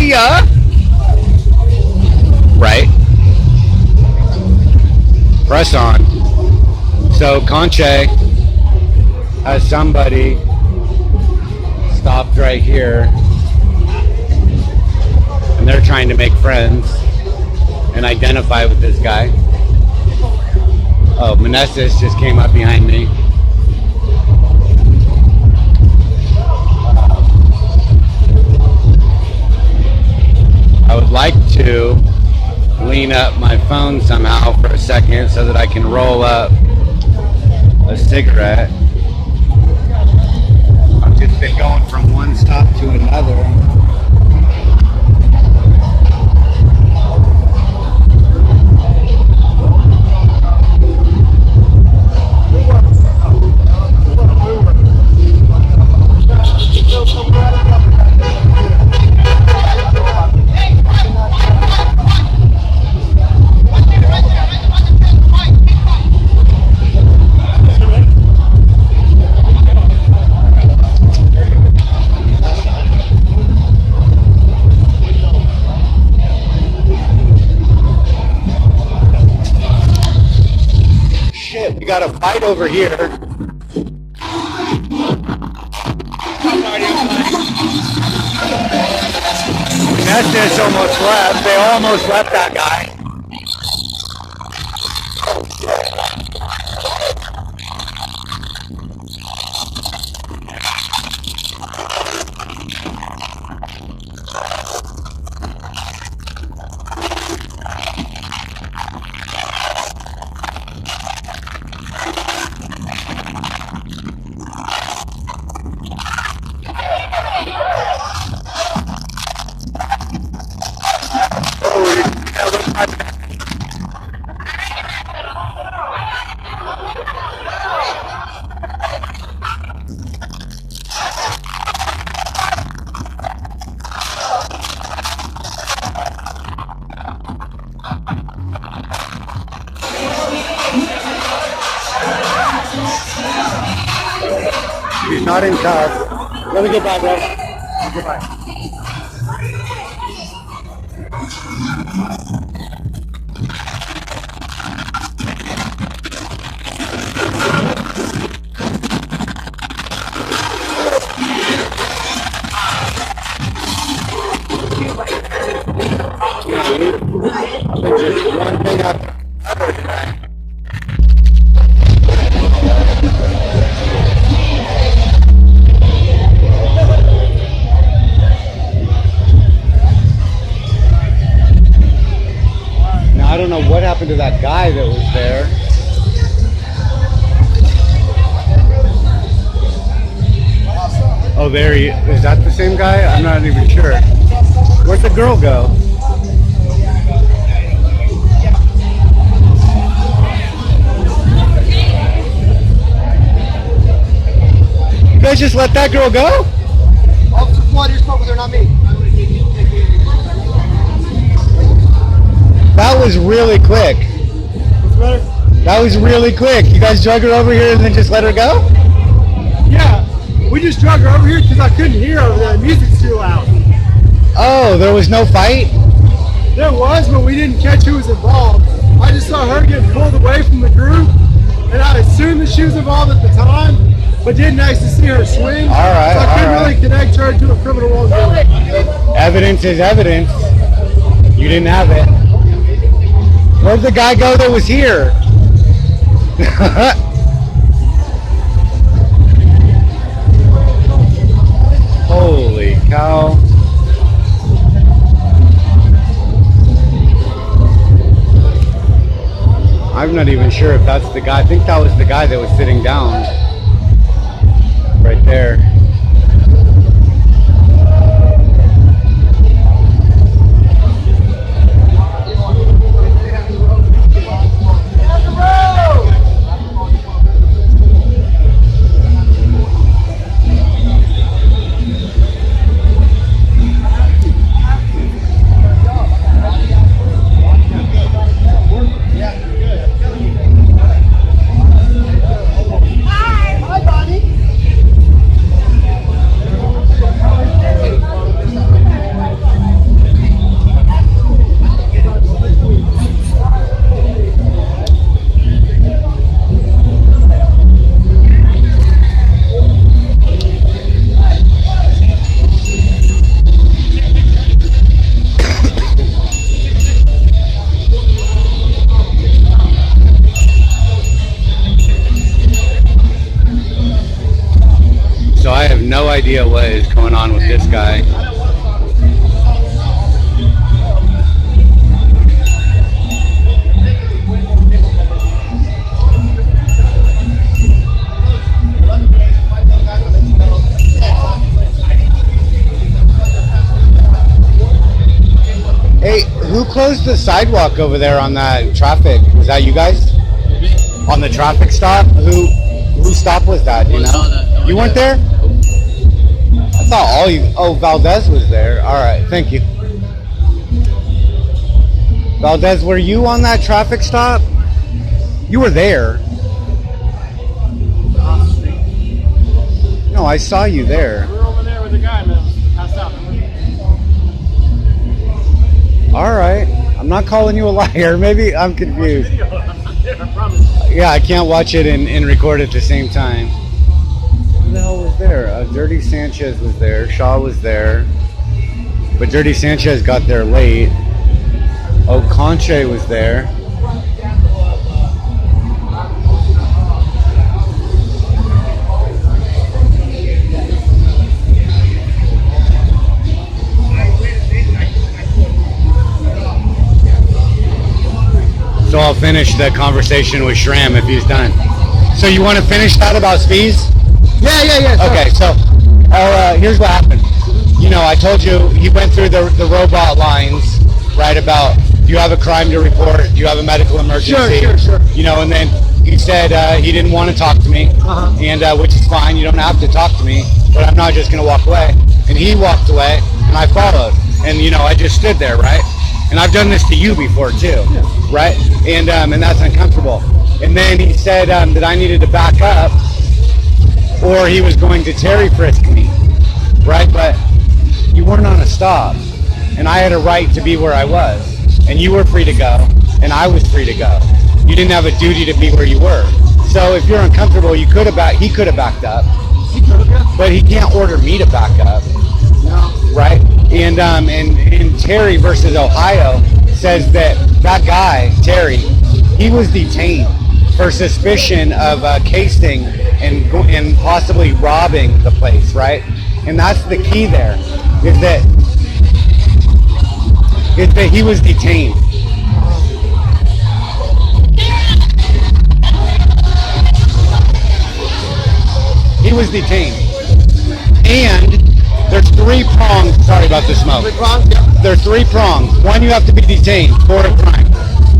Hiya! Right. Press on. So Conche has somebody stopped right here, and they're trying to make friends and identify with this guy. Oh, Meneses just came up behind me. I would like to lean up my phone somehow for a second so that I can roll up a cigarette. I've just been going from one stop to another. We got a fight over here. Nestis almost left. They almost left that guy. He's not in cuffs. Let me get back, bro. Goodbye. Just one thing after another tonight. I don't know what happened to that guy that was there. Oh, there he is. Is that the same guy? I'm not even sure. Where'd the girl go? You guys just let that girl go? Officer Floyd, you spoke with her, not me. That was really quick. What's the matter? That was really quick. You guys drug her over here and then just let her go? Yeah, we just drug her over here because I couldn't hear over there. The music's too loud. Oh, there was no fight? There was, but we didn't catch who was involved. I just saw her get pulled away from the group, and I assumed that she was involved at the time, but didn't actually see her swing. All right, so I couldn't really connect her to a criminal wrongdoing. Evidence is evidence. You didn't have it. Where'd the guy go that was here? Holy cow. I'm not even sure if that's the guy. I think that was the guy that was sitting down right there. idea what is going on with this guy. Hey, who closed the sidewalk over there on that traffic? Was that you guys? On the traffic stop? Whose stop was that? Do you know? You weren't there? I thought all you. Oh, Valdez was there. All right, thank you. Valdez, were you on that traffic stop? You were there. No, I saw you there. We were over there with the guy that passed out. All right. I'm not calling you a liar. Maybe I'm confused. Yeah, I can't watch it and record at the same time. Who the hell was there? Dirty Sanchez was there. Shaw was there. But Dirty Sanchez got there late. Oh, Conche was there. So I'll finish the conversation with Shram if he's done. So you want to finish that about Spees? Yeah. Okay, so here's what happened. You know, I told you he went through the robot lines, right, about do you have a crime to report? Do you have a medical emergency? Sure. You know, and then he said he didn't want to talk to me, and which is fine. You don't have to talk to me, but I'm not just going to walk away. And he walked away, and I followed. And, you know, I just stood there, right? And I've done this to you before too, right? And that's uncomfortable. And then he said that I needed to back up, or he was going to Terry frisk me, right? But you weren't on a stop, and I had a right to be where I was, and you were free to go, and I was free to go. You didn't have a duty to be where you were. So if you're uncomfortable, he could have backed up, but he can't order me to back up, right? And Terry versus Ohio says that guy, Terry, he was detained for suspicion of casing and possibly robbing the place, right? And that's the key there, is that he was detained. He was detained. And there's 3 prongs. Sorry about the smoke. 3 prongs? Yeah. There are 3 prongs. 1, you have to be detained for a crime.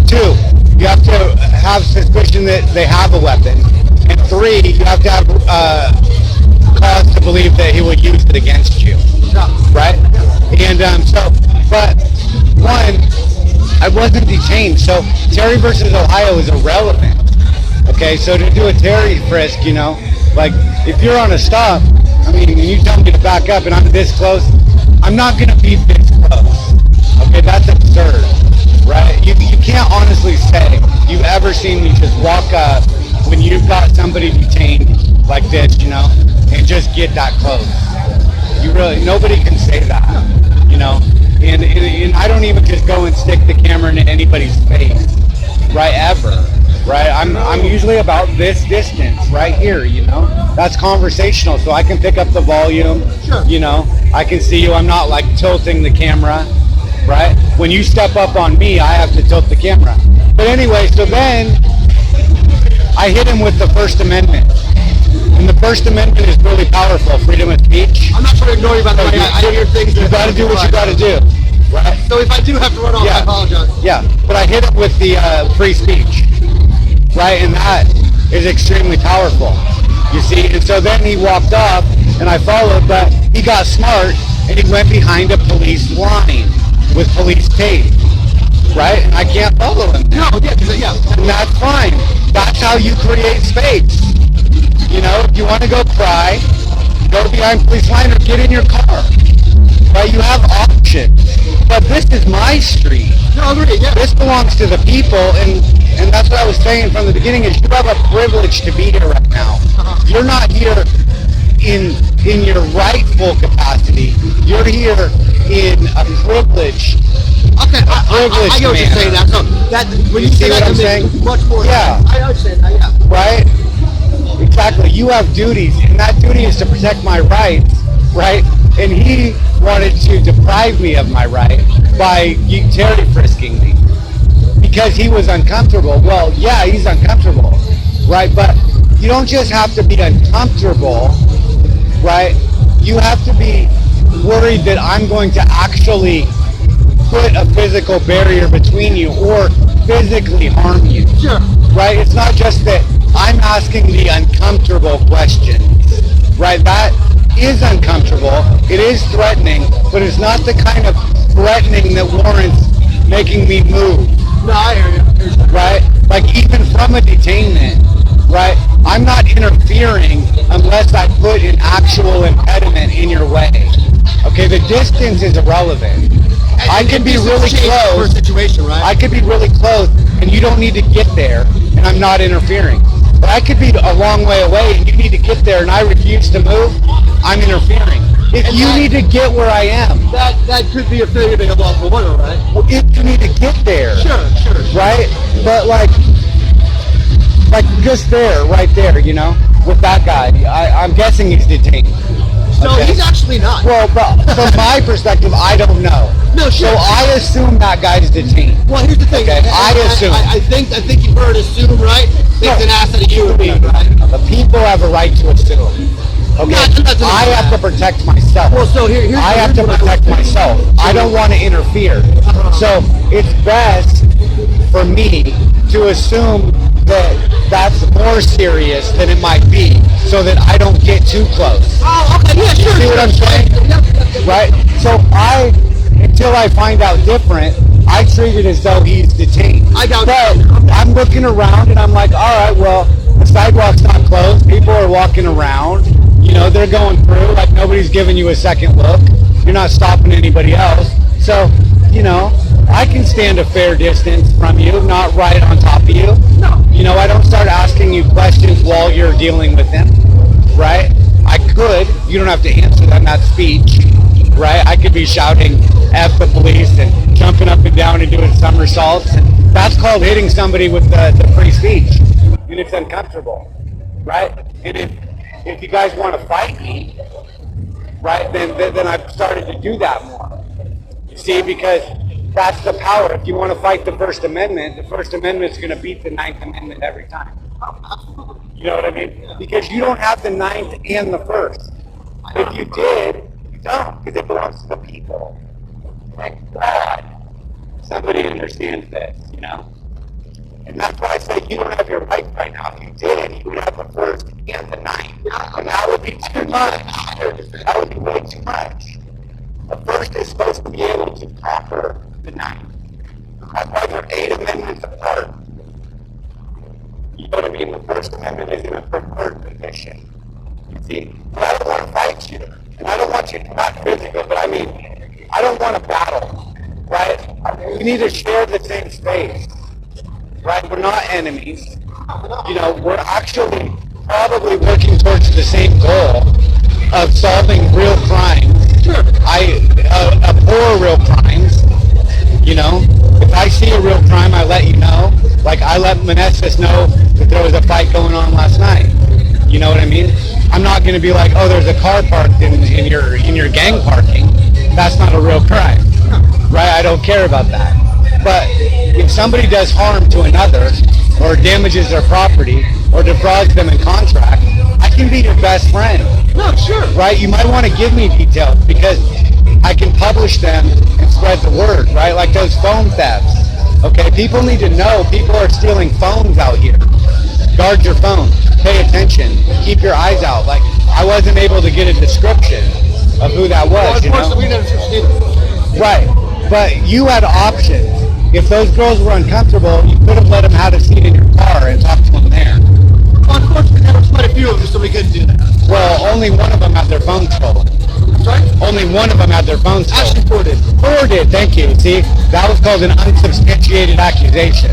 2, you have to have suspicion that they have a weapon. And 3, you have to have cause to believe that he would use it against you. Right? And but 1, I wasn't detained. So Terry versus Ohio is irrelevant. Okay, so to do a Terry frisk, you know, like if you're on a stop, I mean, and you tell me to back up and I'm this close, I'm not going to be this close. Okay, that's absurd, right? You can't honestly say you've ever seen me just walk up when you've got somebody detained like this, you know, and just get that close. Nobody can say that, you know? And I don't even just go and stick the camera into anybody's face, right, ever. Right, I'm usually about this distance right here, you know. That's conversational, so I can pick up the volume. Sure. You know, I can see you. I'm not like tilting the camera, right? When you step up on me, I have to tilt the camera. But anyway, so then I hit him with the First Amendment, and the First Amendment is really powerful. Freedom of speech. I'm not trying to ignore you, by the way. I hear things. You got to do what you got to do, right? So if I do have to run off, I apologize. Yeah, but I hit him with the free speech. Right, and that is extremely powerful, you see. And so then he walked off, and I followed, but he got smart, and he went behind a police line with police tape, right? And I can't follow him. No, yeah. And that's fine. That's how you create space. You know, if you want to go cry, go behind police line or get in your car. Right, you have options. But this is my street. No, agree, yeah. This belongs to the people, and that's what I was saying from the beginning, is you have a privilege to be here right now. You're not here in your rightful capacity. You're here in a privilege. Okay, I get what you're saying now. So that when you say what that, I'm saying? Much more. Yeah. I understand that, yeah. Right? Exactly. You have duties, and that duty is to protect my rights right? And he wanted to deprive me of my right by Terry frisking me because he was uncomfortable. Well, yeah, he's uncomfortable, right? But you don't just have to be uncomfortable, right? You have to be worried that I'm going to actually put a physical barrier between you or physically harm you. Sure. Right? It's not just that I'm asking the uncomfortable questions, right? That is uncomfortable. It is threatening, but it's not the kind of threatening that warrants making me move. No, I hear you. Right? Like even from a detainment, right? I'm not interfering unless I put an actual impediment in your way. Okay, the distance is irrelevant. I could be really close. Situation, right? I could be really close, and you don't need to get there, and I'm not interfering. But I could be a long way away, and you need to get there, and I refuse to move. I'm interfering. If And you that- need to get where I am, That could be a failure to lawful order, right? well, if you need to get there, Sure. right? But like just there, right there, you know, with that guy, I'm guessing he's detained. No, Okay. he's actually not. Well, but from my perspective, I don't know. No, sure. So I assume that guy's detained. Well, here's the thing. Okay, I assume. I think you've heard assume, right? It's No. an asset of you and me, right? The people have a right to assume. Okay, Not I have to protect myself. Well, so here's I have to protect myself. I don't want to interfere. So it's best for me to assume that that's more serious than it might be, so that I don't get too close. Oh, okay, yeah, sure. See what I'm saying? Yep. Right? So until I find out different, I treat it as though he's detained. I got But you. I'm looking around and I'm like, all right, well, the sidewalk's not closed. People are walking around. You know, they're going through. Like nobody's giving you a second look. You're not stopping anybody else. So, you know, I can stand a fair distance from you, not right on top of you. No. You know, I don't start asking you questions while you're dealing with them, right? I could. You don't have to answer them. That's speech, right? I could be shouting F the police and jumping up and down and doing somersaults. And that's called hitting somebody with the free speech. And it's uncomfortable, right? And if you guys want to fight me, right, then I've started to do that more. You see, because that's the power. If you want to fight the First Amendment is going to beat the Ninth Amendment every time. You know what I mean? Because you don't have the Ninth and the First. If you did, you don't, because it belongs to the people. Thank God somebody understands this, you know? And that's why I say you don't have your right now. If you did, you would have the First and the Ninth. And that would be too much. That would be way too much. The First is supposed to be able to conquer the Ninth. That's why they're 8 amendments apart. You know what I mean? The First Amendment is in a preferred position. You see? But I don't want to fight you. And I don't want you, not physical, but I mean, I don't want to battle. Right? We need to share the same space. Right? We're not enemies. You know, we're actually probably working towards the same goal of solving real crimes. Sure. I abhor real crimes. You know, if I see a real crime, I let you know. Like I let Manassas know that there was a fight going on last night. You know what I mean? I'm not going to be like, oh, there's a car parked in your gang parking. That's not a real crime, right? I don't care about that. But if somebody does harm to another, or damages their property, or defrauds them in contract, I can be your best friend. No, sure. Right? You might want to give me details because I can publish them and spread the word, right? Like those phone thefts. Okay, people need to know people are stealing phones out here. Guard your phone. Pay attention. Keep your eyes out. Like, I wasn't able to get a description of who that was, you know? Unfortunately, we never succeeded. Right. But you had options. If those girls were uncomfortable, you could have let them have a seat in your car and talk to them there. Unfortunately, there was quite a few of them, so we couldn't do that. Well, only one of them had their phone stolen. Sorry? Only one of them had their phone stolen. Actually, 4 did. 4 did, thank you. See, that was called an unsubstantiated accusation.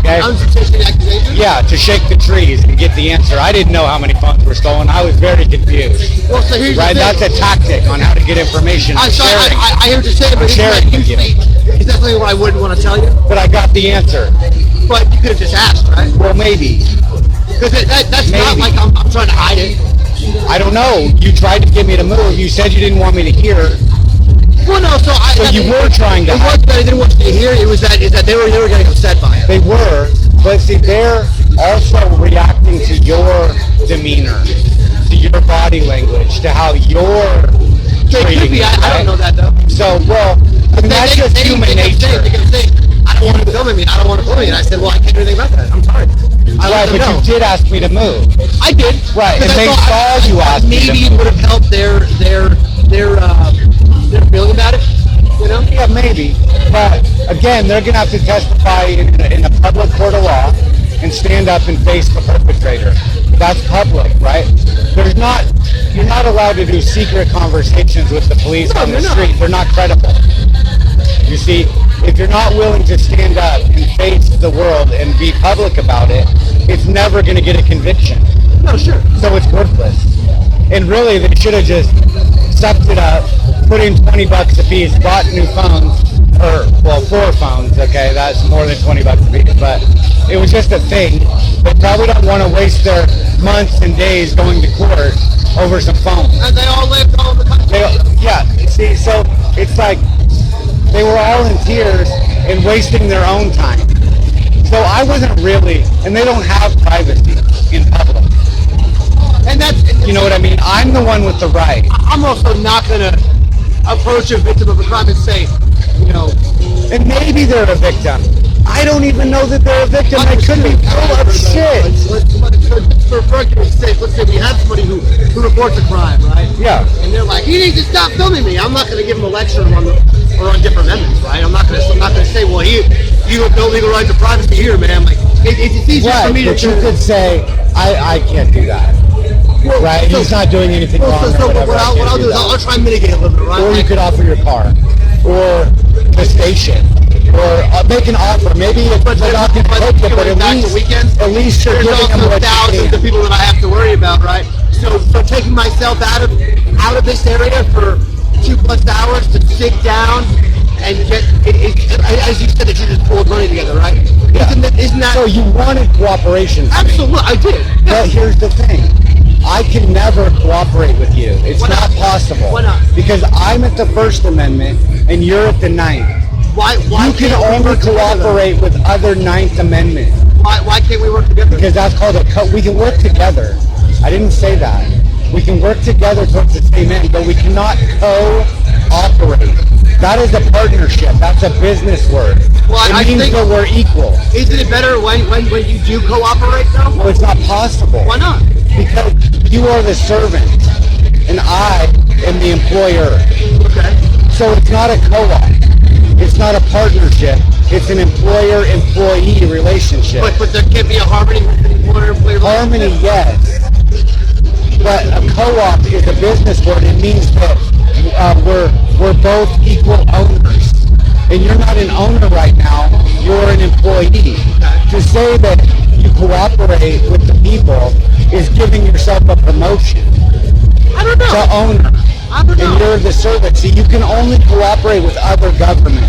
Okay? Unsubstantiated accusation? Yeah, to shake the trees and get the answer. I didn't know how many phones were stolen. I was very confused. Well, so here's Right, the thing. that's a tactic on how to get information. I'm sorry, Sharing. I hear what you're saying, but Sharing it's with you. is definitely what I wouldn't want to tell you. But I got the answer. But you could have just asked, right? Well, maybe. Because that's not Maybe. like I'm trying to hide it. I don't know. You tried to get me to move. You said you didn't want me to hear. Well, no, so you were trying to It wasn't that I didn't want you to hear. It was that they were getting upset by it. They were, but see, they're also reacting to your demeanor, to your body language, to how you're treating me. I don't know that though. So, well, I mean, that's just human nature. They kept saying, I don't want to film me. I don't want to film me. And I said, well, I can't do anything about that. I'm sorry. Right, but you did ask me to move. I did. Right, and they saw you ask me to move. Maybe it would have helped their feeling about it. You know? Yeah, maybe. But again, they're gonna have to testify in a public court of law and stand up and face the perpetrator. That's public, right? You're not allowed to do secret conversations with the police on the street. They're not credible. You see, if you're not willing to stand up and face the world and be public about it, it's never going to get a conviction. No, sure. So it's worthless. And really, they should have just sucked it up, put in $20 a piece, bought new phones, or, well, 4 phones, okay, that's more than $20 a piece, but it was just a thing. They probably don't want to waste their months and days going to court over some phones. And they all lived all the time. Yeah, see, so it's like they were all in tears and wasting their own time. So I wasn't really, and they don't have privacy in public. And that's, you know what I mean? I'm the one with the right. I'm also not going to approach a victim of a crime and say, you know. And maybe they're a victim. I don't even know that they're a victim. They could be full of shit. For argument's sake, let's say we have somebody who reports a crime, right? Yeah. And they're like, you need to stop filming me. I'm not going to give them a lecture on different amendments, right? I'm not going to say, well, you have no legal right to privacy here, man. Like, it's easier for me to. But you could say, I can't do that. Well, right? He's not doing anything wrong. So what I'll do is I'll try and mitigate a little bit, right? Or you could offer your car, or the station, or make an offer. Maybe it's not going to take it, but at least you're giving them what thousands of people that I have to worry about, right? So taking myself out of this area for 2+ hours to sit down and get, as you said, that you just pulled money together, right? Yeah. Isn't that? So you wanted cooperation. Absolutely, I did. But here's the thing. I can never cooperate with you. It's not possible. Why not? Because I'm at the First Amendment and you're at the Ninth. Why you can only cooperate with other Ninth Amendment. Why can't we work together? Because that's called we can work together. I didn't say that. We can work together towards the same end, but we cannot cooperate. That is a partnership. That's a business word. Well, it means that we're equal. Isn't it better when you do cooperate, though? Well, it's not possible. Why not? Because you are the servant, and I am the employer. Okay. So it's not a co-op. It's not a partnership. It's an employer-employee relationship. But there can't be a harmony with an employer-employee relationship? Harmony, yes. But a co-op is a business word. It means that we're both equal owners. And you're not an owner right now. You're an employee. To say that you cooperate with the people is giving yourself a promotion. I don't know. To owner. I don't know. And you're the servant. See, you can only cooperate with other government.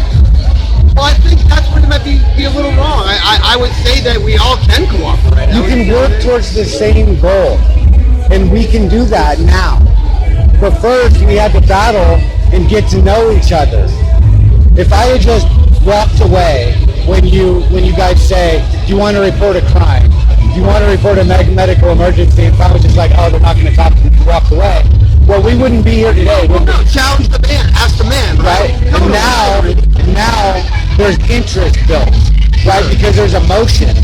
Well, I think that's where it might be a little wrong. I would say that we all can cooperate. You can work towards the same goal. And we can do that now. But first, we had to battle and get to know each other. If I had just walked away when you guys say, do you want to report a crime? Do you want to report a medical emergency? And if I was just like, oh, they're not going to talk to me, walked away. Well, we wouldn't be here today. Well, no, challenge the man, ask the man, right? And now there's interest built, right? Because there's emotion.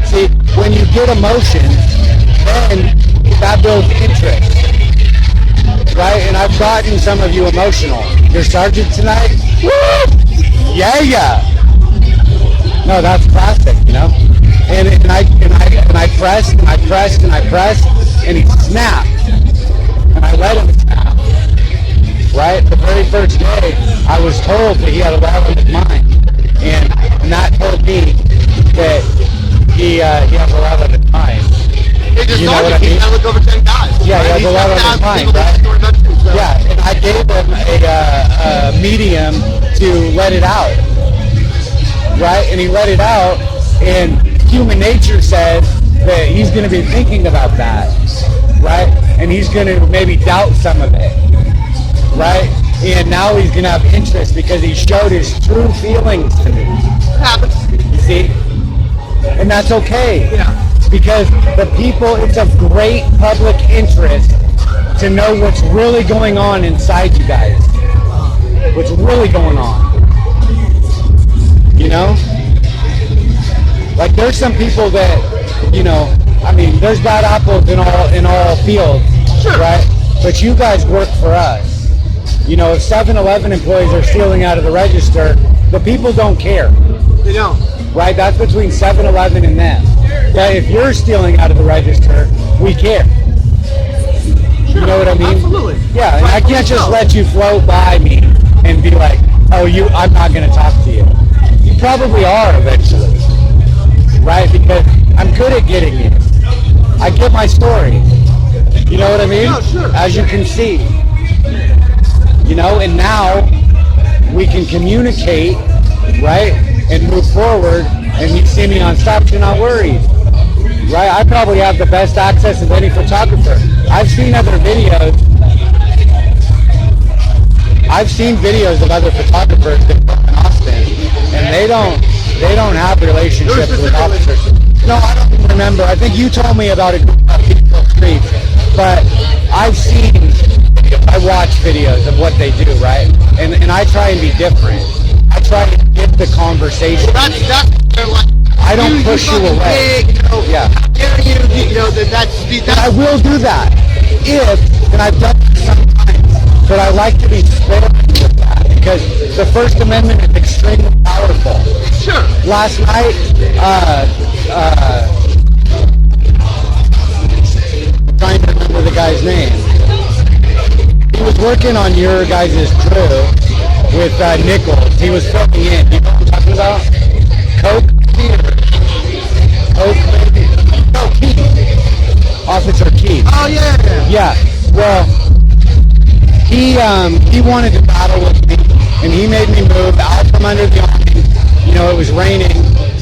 See, when you get emotion, then that builds interest, right? And I've gotten some of you emotional. Your sergeant tonight? Woo! Yeah. No, that's classic, you know? And I pressed, and he snapped. And I let him snap. Right? The very first day, I was told that he had a lot on his mind. And that told me that he has a lot on his mind. You know what I mean? Look over 10 guys. Yeah, he has a lot on his mind, right? Yeah, and I gave him a medium to let it out. Right? And he let it out, and human nature says that he's going to be thinking about that. right? And he's going to maybe doubt some of it, right? And now he's going to have interest because he showed his true feelings to me. It happens. You see? And that's okay. Yeah. Because the people, it's of great public interest to know what's really going on inside you guys. What's really going on. You know? Like there's some people that, you know, I mean, there's bad apples in all fields, Sure. right? But you guys work for us. You know, if 7-Eleven employees are stealing out of the register, the people don't care, They don't. right? That's between 7-Eleven and them. But if you're stealing out of the register, we care. You know what I mean? Absolutely. Yeah, and I can't just let you float by me and be like, oh, I'm not going to talk to you. You probably are eventually, right? Because I'm good at getting you. I get my story. You know what I mean? Oh, sure. As you can see. You know, and now we can communicate, right? And move forward, and you see me on Stop, you're not worried. Right? I probably have the best access of any photographer. I've seen other videos. I've seen videos of other photographers that work in Austin, and they don't have relationships with officers. No, I don't remember. I think you told me about it on Peaceful Street, but I watch videos of what they do, right? And I try and be different. I try to get the conversation. That's like. I don't push you away. Big, you know, Yeah. How dare you? You know that's. And I will do that and I've done it sometimes, but I like to be sparing with that because the First Amendment is extremely powerful. Sure. Last night, I'm trying to remember the guy's name. He was working on your guys' crew with Nichols. He was filming in. You know what I'm talking about? Coke? No, Keith. Officer Keith. Oh yeah. Yeah. Well, he wanted to battle with me, and he made me move out from under the awning. You know, it was raining,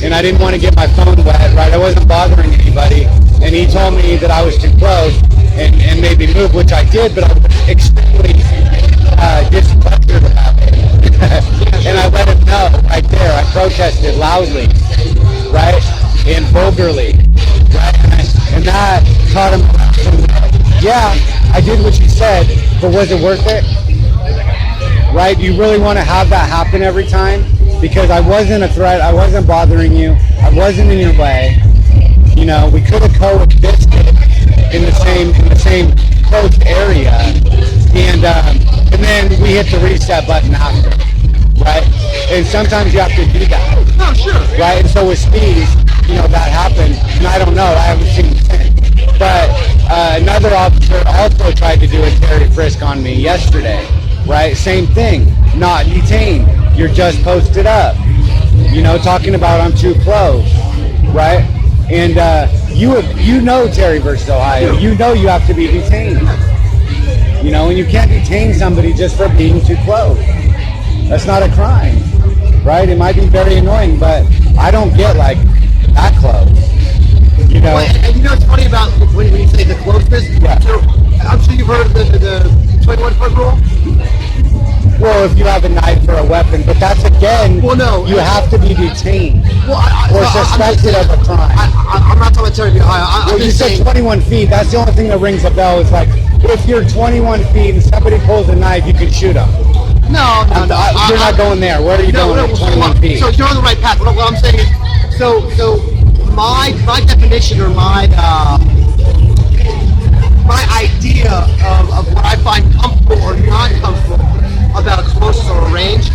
and I didn't want to get my phone wet, right? I wasn't bothering anybody, and he told me that I was too close, and made me move, which I did, but I was extremely displeased about it. And I let him know right there. I protested loudly, right, and vulgarly, right, and that taught him. Yeah, I did what you said, but was it worth it? Right? You really want to have that happen every time? Because I wasn't a threat. I wasn't bothering you. I wasn't in your way. You know, we could have coexisted in the same close area, and then we hit the reset button after, right? And sometimes you have to do that. Oh sure. Right? And so with Speed, you know, that happened, and I don't know, I haven't seen it since. But another officer also tried to do a Terry frisk on me yesterday, right? Same thing, not detained. You're just posted up, you know, talking about I'm too close, right? And you know Terry versus Ohio, you know you have to be detained, you know, and you can't detain somebody just for being too close. That's not a crime, right? It might be very annoying, but I don't get like that close, you know. Well, and you know what's funny about when you say the closeness? Yeah. So, I'm sure you've heard of the 21-foot rule. Well, if you have a knife or a weapon, but that's again, Well, no. you have to be detained Well, or I'm just suspected saying, of a crime. I'm not talking about Terry v. Ohio. I'm Well, you just said saying. 21 feet. That's the only thing that rings a bell. Is like if you're 21 feet and somebody pulls a knife, you can shoot them. No. You're not going there. Where are you going at 21 feet? So you're on the right path. What I'm saying is, so my definition or my idea of what I find comfortable or not comfortable about a close or a range,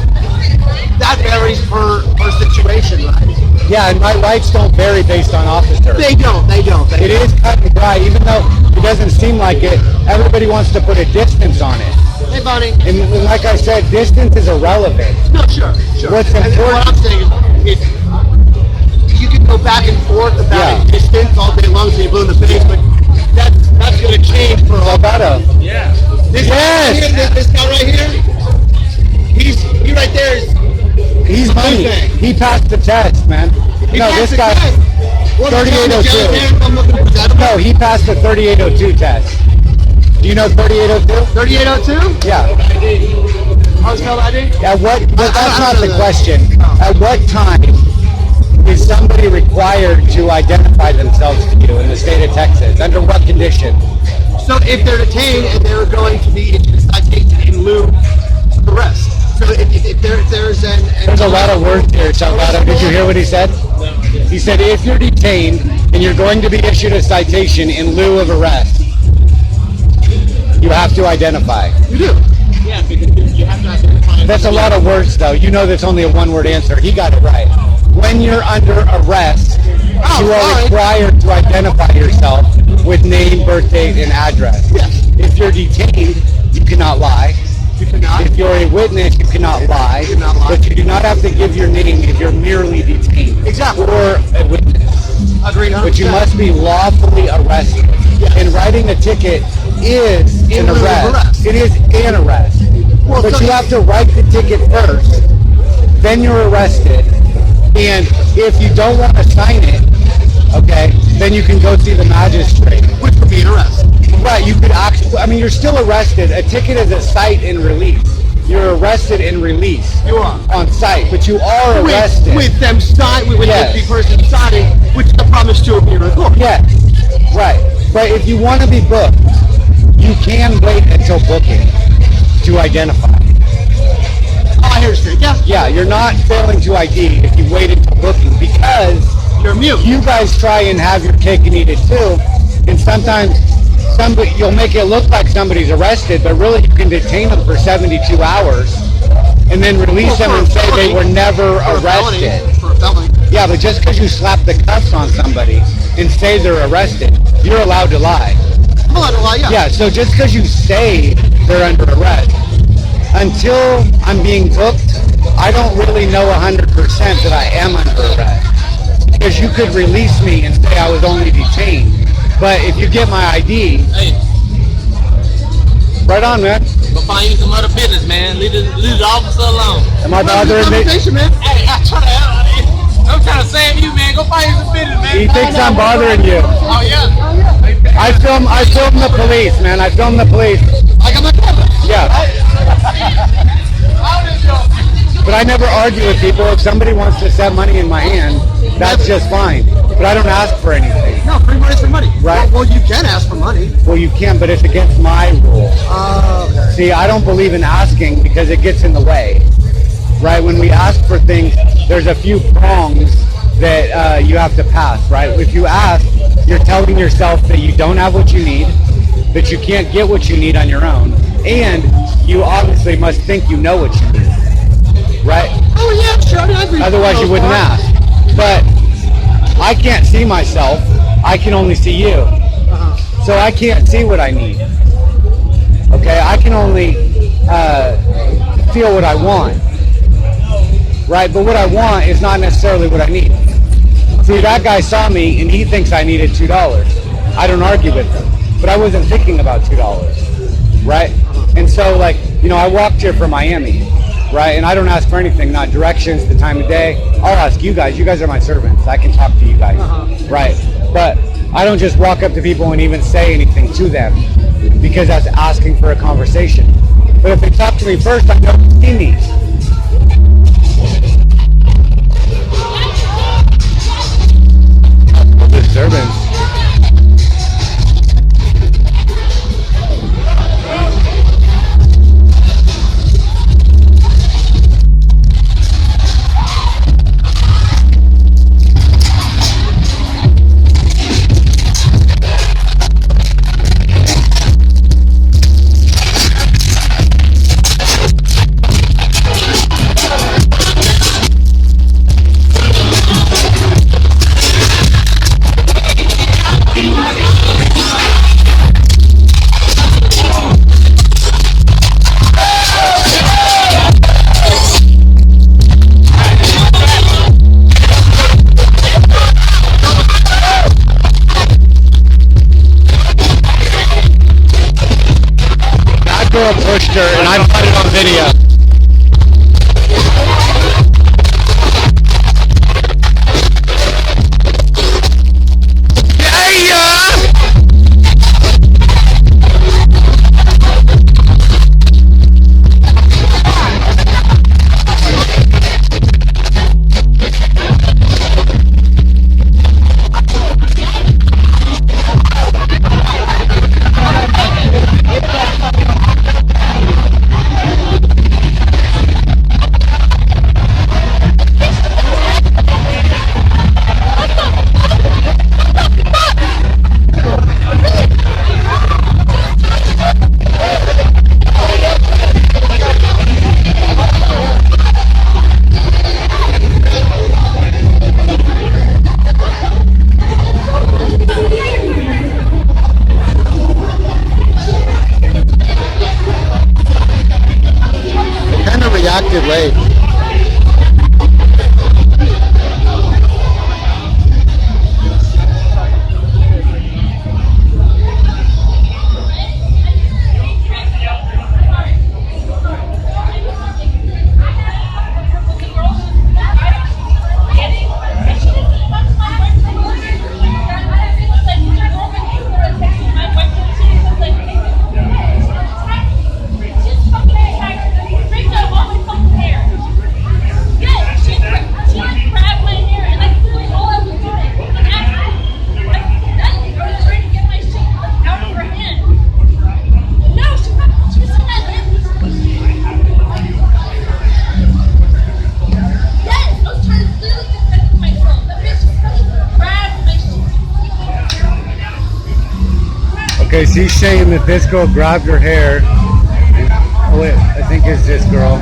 that varies per situation, right? Yeah, and my rights don't vary based on officer. They don't. It is cut and dry, even though it doesn't seem like it. Everybody wants to put a distance on it. Hey, buddy. And like I said, distance is irrelevant. No, sure. What's And important- what I'm saying is, you can go back and forth about Yeah. distance all day long until you're blue in the face, but that's going to change for all. Alberto. Yeah. This Yes. guy right here, this guy right here, he right there is. He's money. thing. He passed the test, man. He No, passed this the guy. test. 3802. No, he passed the 3802 test. Do you know 3802? 3802? Yeah. Household ID? At what? But that's not the question. At what time is somebody required to identify themselves to you in the state of Texas? Under what condition? So if they're detained and they're going to be issued a citation in lieu of arrest. So if there's There's a lot of words here, Salvador. Did you hear what he said? He said if you're detained and you're going to be issued a citation in lieu of arrest, you have to identify. You do. Yeah, because you have to identify. That's a lot of words, though. You know that's only a one-word answer. He got it right. When you're under arrest, you are required to identify yourself with name, birth date, and address. Yes. If you're detained, you cannot lie. You cannot. If you're a witness, you cannot lie. You cannot lie. But you do not have to give your name if you're merely detained. Exactly. Or a witness. Agreed. But you must be lawfully arrested. Yes. And writing a ticket is In an lieu of arrest. arrest. It is an arrest. Well, But so you have to write the ticket first. Then you're arrested. And if you don't want to sign it, okay, then you can go see the magistrate. Which would be an arrest. Right, you could actually, I mean, you're still arrested. A ticket is a cite and release. You're arrested and released. You are. On site, but you are arrested. With them signing, with Yes. the person signing, which is a promise to appear in court. Yes, right. But if you want to be booked, you can wait until booking to identify. Oh, I hear straight. Yeah. Yeah, you're not failing to ID if you wait until booking because You're mute. you guys try and have your cake and eat it too, and sometimes you'll make it look like somebody's arrested, but really you can detain them for 72 hours and then release them and say they were never arrested. For a felony. Yeah, but just because you slap the cuffs on somebody and say they're arrested, you're allowed to lie. I'm allowed to lie, yeah. Yeah, so just because you say they're under arrest, until I'm being booked, I don't really know 100% that I am under arrest. Because you could release me and say I was only detained. But if you get my ID, Hey, right on, man. go find you some other business, man. Leave the officer alone. Am I bothering me? Conversation, man. Hey, I'm trying to save you, man. Go find you some business, man. He thinks I'm bothering you. Oh yeah. I film the police, man. I film the police. I got my camera. Yeah. But I never argue with people. If somebody wants to set money in my hand, that's just fine. But I don't ask for anything. No, free money's free money. Right. Well, you can ask for money. Well, you can, but it's against my rule. Okay. See, I don't believe in asking because it gets in the way. Right? When we ask for things, there's a few prongs that you have to pass, right? If you ask, you're telling yourself that you don't have what you need, that you can't get what you need on your own, and you obviously must think you know what you need, right? Oh, yeah, sure. I agree. Otherwise, you wouldn't ask. But I can't see myself. I can only see you. So I can't see what I need. Okay? I can only feel what I want. Right? But what I want is not necessarily what I need. See, that guy saw me and he thinks I needed $2. I don't argue with him. But I wasn't thinking about $2. Right? And so, like, you know, I walked here from Miami. Right? And I don't ask for anything, not directions, the time of day. I'll ask you guys. You guys are my servants. I can talk to you guys. Right? But I don't just walk up to people and even say anything to them because that's asking for a conversation. But if they talk to me first, I know they need. Servants. you acted late. Okay, she's saying that this girl grabbed her hair. Oh wait, I think it's this girl.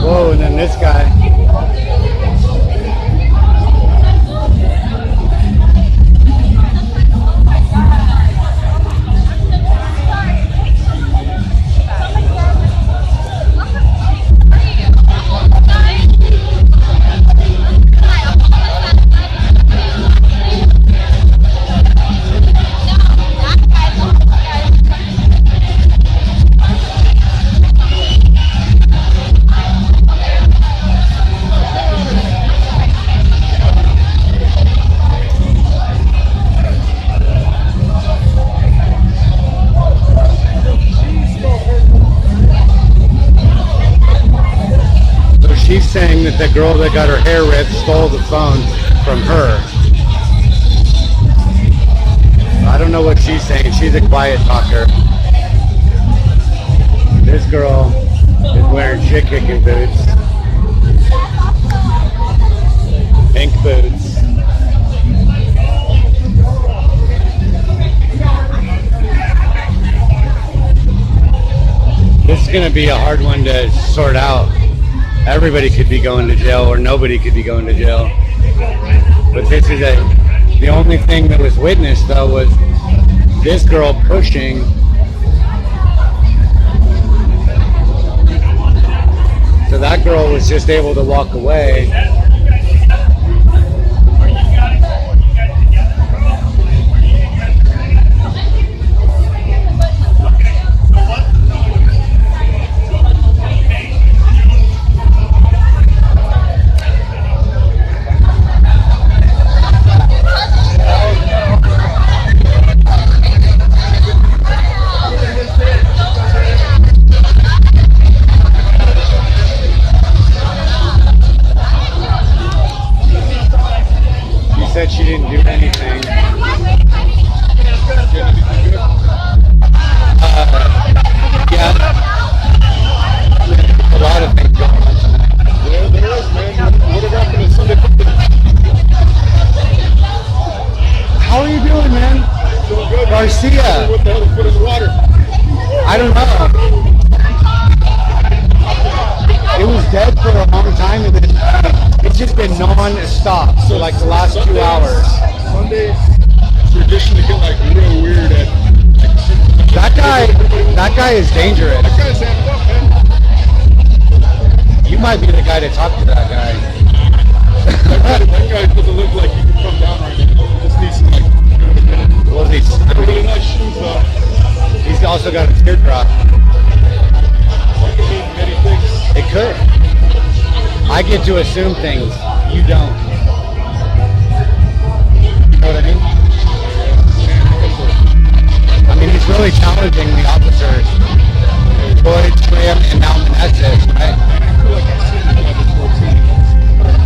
Whoa, and then this guy. She's saying that the girl that got her hair ripped stole the phone from her. I don't know what she's saying. She's a quiet talker. This girl is wearing shit kicking boots. Pink boots. This is going to be a hard one to sort out. Everybody could be going to jail or nobody could be going to jail. But this is the only thing that was witnessed though was this girl pushing. So that girl was just able to walk away. Said she didn't do anything. Yeah, a lot of things going on tonight. Yeah, there is, man. What happened to Sunday football? How are you doing, man? Doing good. Garcia. What the hell is put in the water? I don't know. It was dead for a long time, and then it's just been non-stop. So like the last 2 hours. Sunday tradition to get like real weird at. That guy is dangerous. That guy's amped up, man. You might be the guy to talk to that guy. That guy doesn't look like he can come down right now. He just needs some like. Well, he's Really nice shoes though. he's also got a teardrop. That could mean many things. It could. I get to assume things. You don't. You know what I mean? I mean, he's really challenging the officers. Boyd, Shram, and now Meneses, right?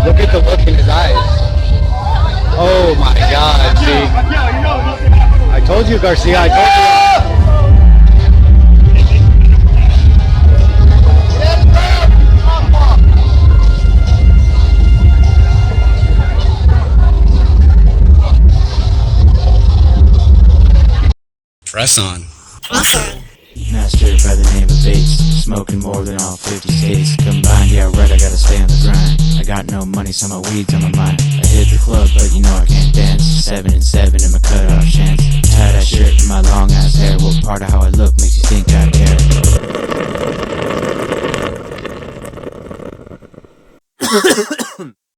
Look at the look in his eyes. Oh my God, see. I told you, Garcia, I told you. Press on. Master by the name of Bates, smoking more than all 50 states combined. Yeah, right, I gotta stay on the grind. I got no money, so my weed's on my mind. I hit the club, but you know I can't dance. 7 and 7 in my cutoff chance. How that shirt and my long ass hair. What part of how I look makes you think I care?